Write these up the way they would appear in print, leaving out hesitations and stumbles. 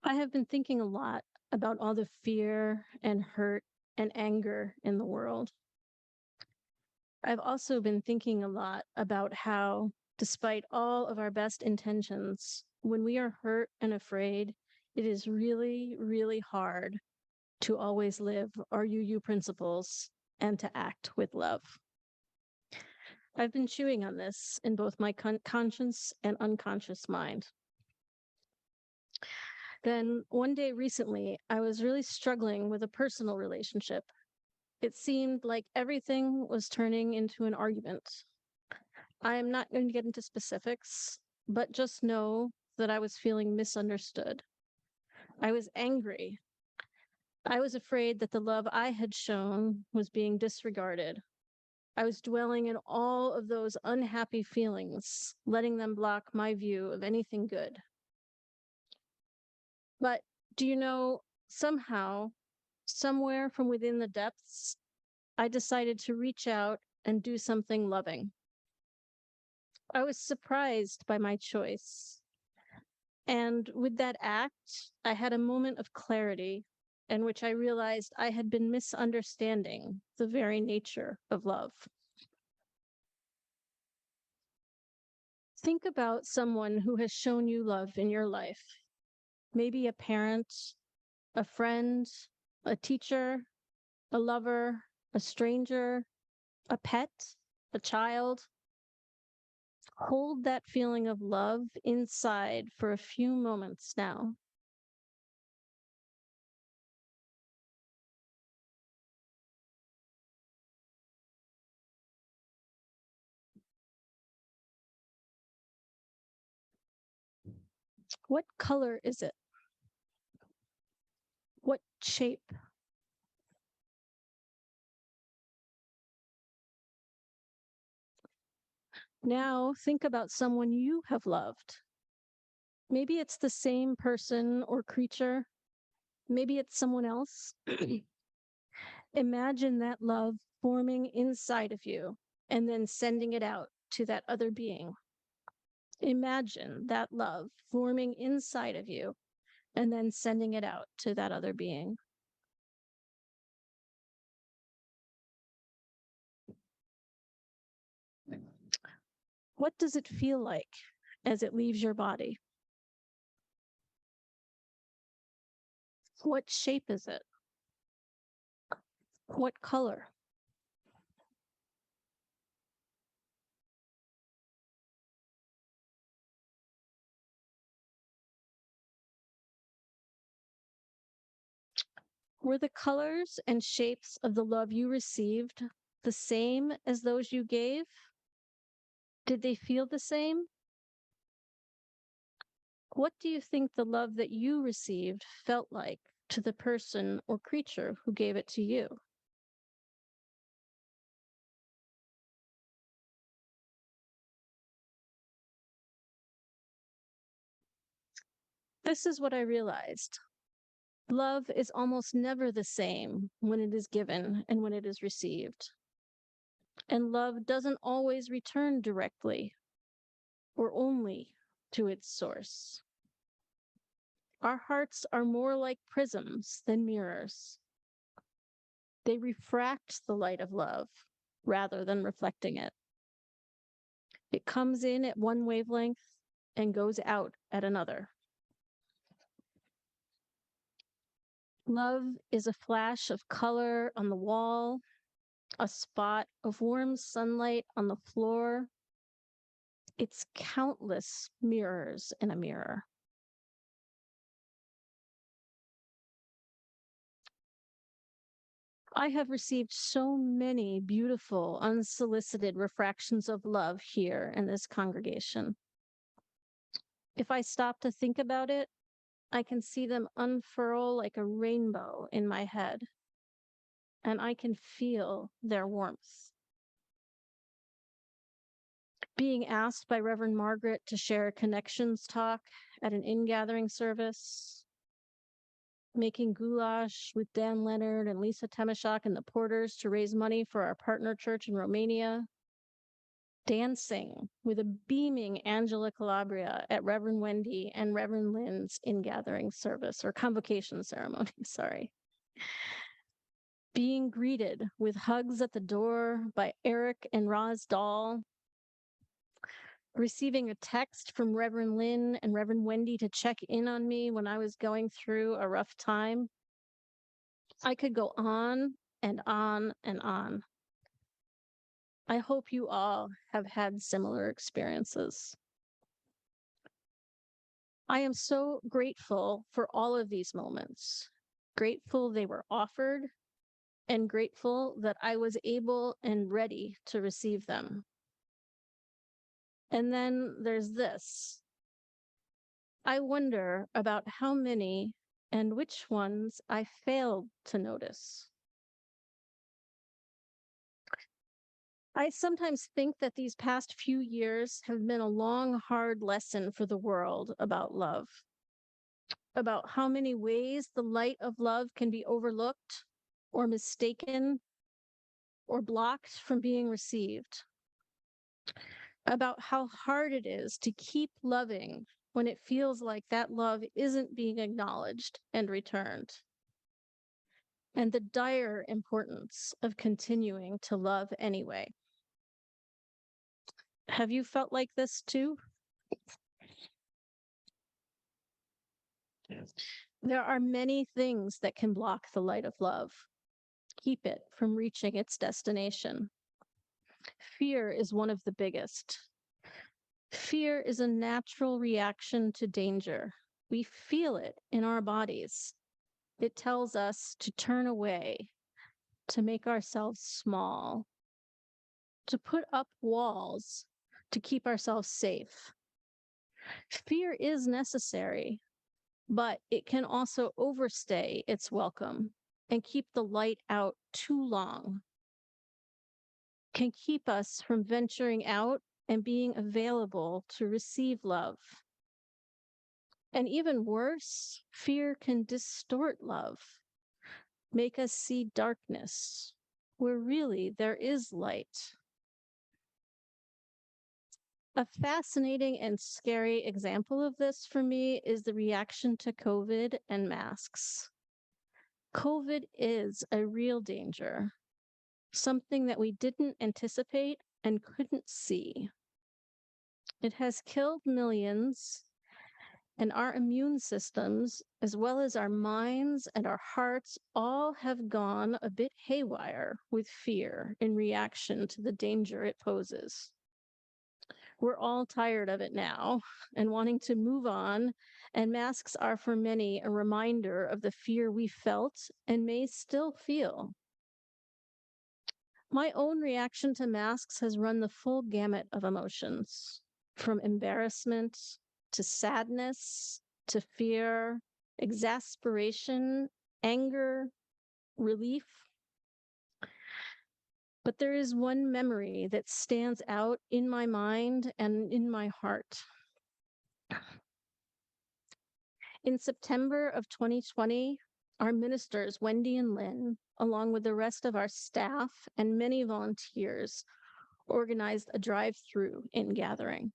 I have been thinking a lot about all the fear and hurt and anger in the world. I've also been thinking a lot about how, despite all of our best intentions, when we are hurt and afraid, it is really, really hard to always live our UU principles and to act with love. I've been chewing on this in both my conscious and unconscious mind. Then one day recently, I was really struggling with a personal relationship. It seemed like everything was turning into an argument. I am not going to get into specifics, but just know that I was feeling misunderstood. I was angry. I was afraid that the love I had shown was being disregarded. I was dwelling in all of those unhappy feelings, letting them block my view of anything good. But do you know, somehow, somewhere from within the depths, I decided to reach out and do something loving. I was surprised by my choice. And with that act, I had a moment of clarity in which I realized I had been misunderstanding the very nature of love. Think about someone who has shown you love in your life. Maybe a parent, a friend, a teacher, a lover, a stranger, a pet, a child. Hold that feeling of love inside for a few moments now. What color is it? What shape? Now think about someone you have loved. Maybe it's the same person or creature. Maybe it's someone else. Imagine that love forming inside of you and then sending it out to that other being. Imagine that love forming inside of you and then sending it out to that other being. What does it feel like as it leaves your body? What shape is it? What color? Were the colors and shapes of the love you received the same as those you gave? Did they feel the same? What do you think the love that you received felt like to the person or creature who gave it to you? This is what I realized. Love is almost never the same when it is given and when it is received. And love doesn't always return directly or only to its source. Our hearts are more like prisms than mirrors. They refract the light of love rather than reflecting it. It comes in at one wavelength and goes out at another. Love is a flash of color on the wall, a spot of warm sunlight on the floor. It's countless mirrors in a mirror. I have received so many beautiful, unsolicited refractions of love here in this congregation. If I stop to think about it, I can see them unfurl like a rainbow in my head, and I can feel their warmth. Being asked by Reverend Margaret to share a connections talk at an in-gathering service, making goulash with Dan Leonard and Lisa Temeshak and the Porters to raise money for our partner church in Romania, dancing with a beaming Angela Calabria at Reverend Wendy and Reverend Lynn's in-gathering service or convocation ceremony, sorry. Being greeted with hugs at the door by Eric and Roz Dahl, receiving a text from Reverend Lynn and Reverend Wendy to check in on me when I was going through a rough time. I could go on and on and on. I hope you all have had similar experiences. I am so grateful for all of these moments, grateful they were offered, and grateful that I was able and ready to receive them. And then there's this. I wonder about how many and which ones I failed to notice. I sometimes think that these past few years have been a long, hard lesson for the world about love, about how many ways the light of love can be overlooked or mistaken or blocked from being received, about how hard it is to keep loving when it feels like that love isn't being acknowledged and returned, and the dire importance of continuing to love anyway. Have you felt like this too? There are many things that can block the light of love, keep it from reaching its destination. Fear is one of the biggest. Fear is a natural reaction to danger. We feel it in our bodies. It tells us to turn away, to make ourselves small, to put up walls to keep ourselves safe. Fear is necessary, but it can also overstay its welcome and keep the light out too long, can keep us from venturing out and being available to receive love. And even worse, fear can distort love, make us see darkness where really there is light. A fascinating and scary example of this for me is the reaction to COVID and masks. COVID is a real danger, something that we didn't anticipate and couldn't see. It has killed millions, and our immune systems, as well as our minds and our hearts, all have gone a bit haywire with fear in reaction to the danger it poses. We're all tired of it now and wanting to move on, and masks are for many a reminder of the fear we felt and may still feel. My own reaction to masks has run the full gamut of emotions, from embarrassment to sadness to fear, exasperation, anger, relief. But there is one memory that stands out in my mind and in my heart. In September of 2020, our ministers, Wendy and Lynn, along with the rest of our staff and many volunteers, organized a drive-through in-gathering.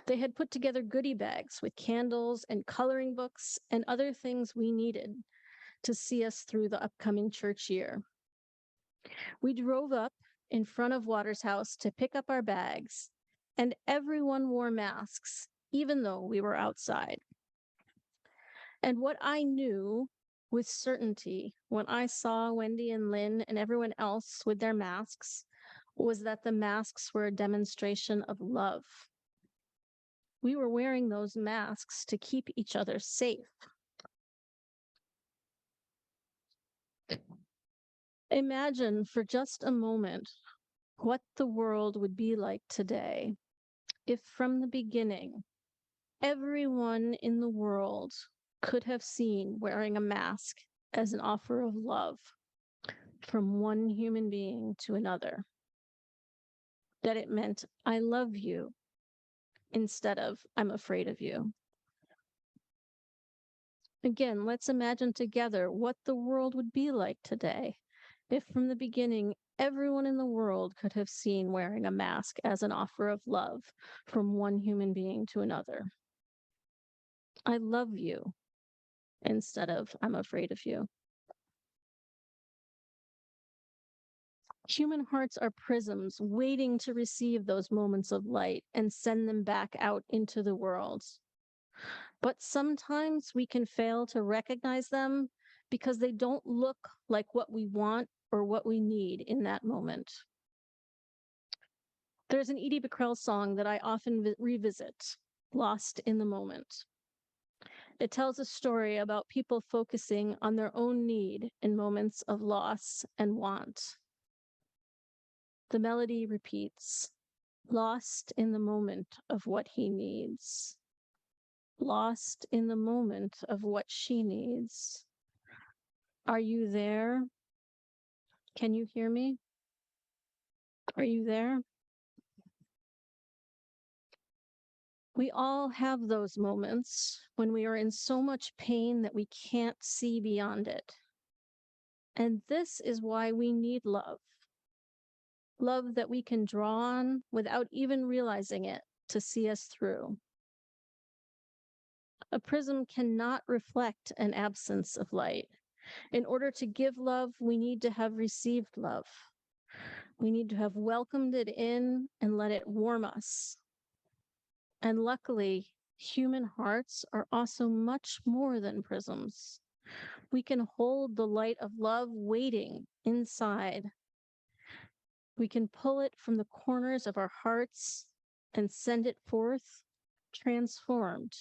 They had put together goodie bags with candles and coloring books and other things we needed to see us through the upcoming church year. We drove up in front of Waters House to pick up our bags, and everyone wore masks, even though we were outside. And what I knew with certainty when I saw Wendy and Lynn and everyone else with their masks was that the masks were a demonstration of love. We were wearing those masks to keep each other safe. Imagine for just a moment what the world would be like today if from the beginning, everyone in the world could have seen wearing a mask as an offer of love from one human being to another. That it meant, I love you, instead of, I'm afraid of you. Again, let's imagine together what the world would be like today if from the beginning, everyone in the world could have seen wearing a mask as an offer of love from one human being to another. I love you instead of I'm afraid of you. Human hearts are prisms waiting to receive those moments of light and send them back out into the world. But sometimes we can fail to recognize them because they don't look like what we want or what we need in that moment. There's an Edie Beckrell song that I often revisit, Lost in the Moment. It tells a story about people focusing on their own need in moments of loss and want. The melody repeats, lost in the moment of what he needs. Lost in the moment of what she needs. Are you there? Can you hear me? Are you there? We all have those moments when we are in so much pain that we can't see beyond it. And this is why we need love. Love that we can draw on without even realizing it to see us through. A prism cannot reflect an absence of light. In order to give love, we need to have received love. We need to have welcomed it in and let it warm us. And luckily, human hearts are also much more than prisms. We can hold the light of love waiting inside. We can pull it from the corners of our hearts and send it forth transformed.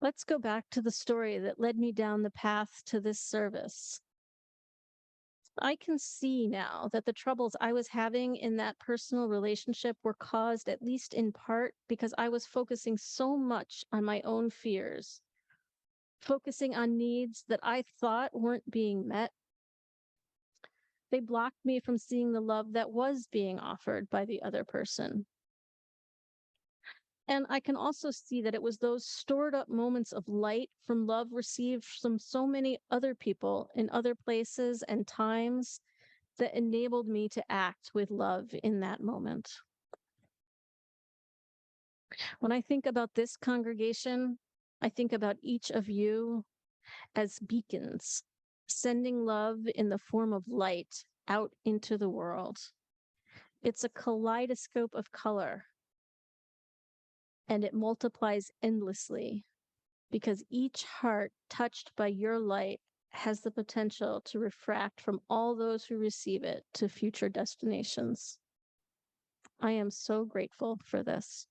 Let's go back to the story that led me down the path to this service. I can see now that the troubles I was having in that personal relationship were caused, at least in part, because I was focusing so much on my own fears, focusing on needs that I thought weren't being met. They blocked me from seeing the love that was being offered by the other person. And I can also see that it was those stored up moments of light from love received from so many other people in other places and times that enabled me to act with love in that moment. When I think about this congregation, I think about each of you as beacons, sending love in the form of light out into the world. It's a kaleidoscope of color, and it multiplies endlessly because each heart touched by your light has the potential to refract from all those who receive it to future destinations. I am so grateful for this.